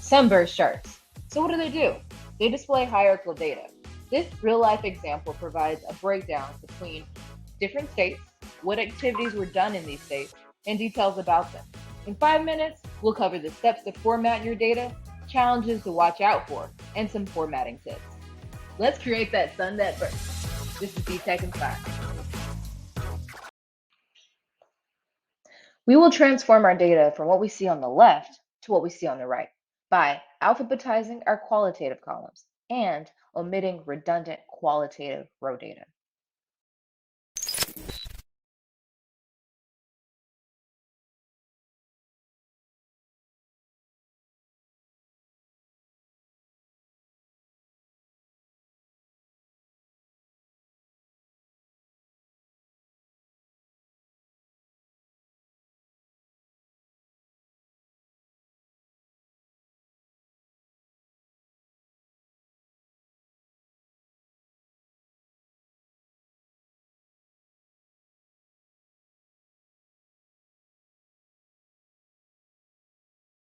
Sunburst charts. So what do? They display hierarchical data. This real-life example provides a breakdown between different states, what activities were done in these states, and details about them. In 5 minutes, we'll cover the steps to format your data, challenges to watch out for, and some formatting tips. Let's create that Sunburst. This is B-Tech Inspired. We will transform our data from what we see on the left to what we see on the right by alphabetizing our qualitative columns and omitting redundant qualitative row data.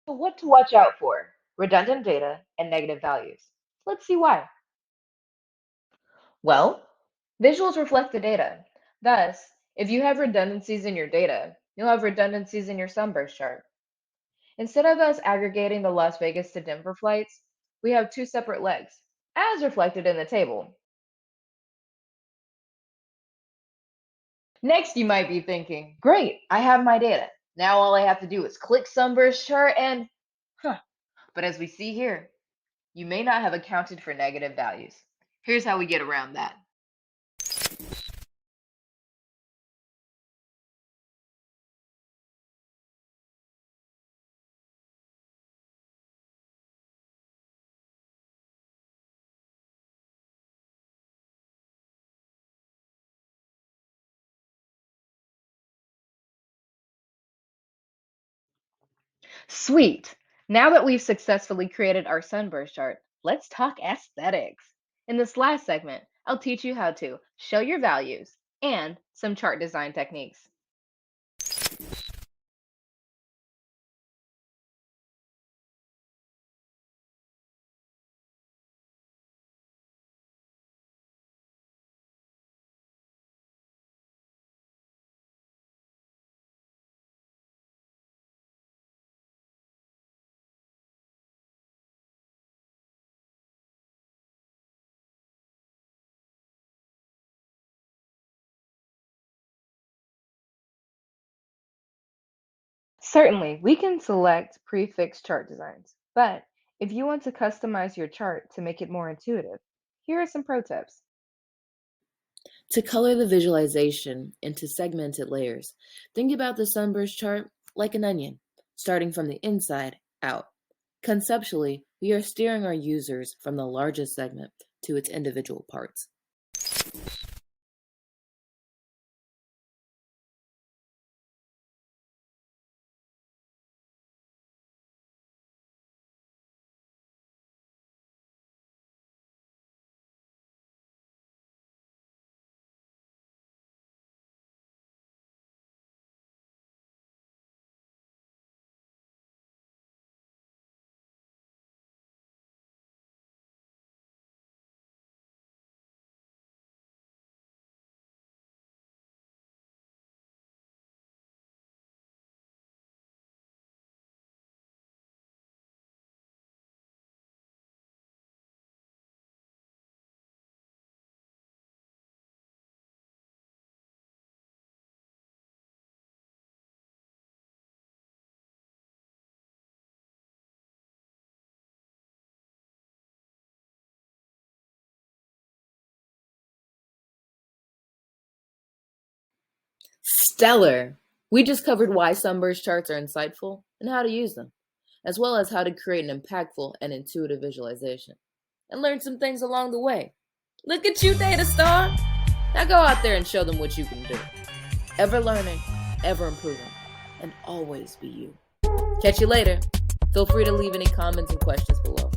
So what to watch out for? Redundant data and negative values. Let's see why. Well, visuals reflect the data. Thus, if you have redundancies in your data, you'll have redundancies in your Sunburst chart. Instead of us aggregating the Las Vegas to Denver flights, we have 2 separate legs, as reflected in the table. Next, you might be thinking, great, I have my data. Now all I have to do is click Sunburst chart and, But as we see here, you may not have accounted for negative values. Here's how we get around that. Sweet. Now that we've successfully created our Sunburst chart, let's talk aesthetics. In this last segment, I'll teach you how to show your values and some chart design techniques. Certainly, we can select prefix chart designs, but if you want to customize your chart to make it more intuitive, here are some pro tips. To color the visualization into segmented layers, think about the Sunburst chart like an onion, starting from the inside out. Conceptually, we are steering our users from the largest segment to its individual parts. Stellar! We just covered why Sunburst charts are insightful and how to use them, as well as how to create an impactful and intuitive visualization, and learn some things along the way. Look at you, Data Star! Now go out there and show them what you can do. Ever learning, ever improving, and always be you. Catch you later. Feel free to leave any comments and questions below.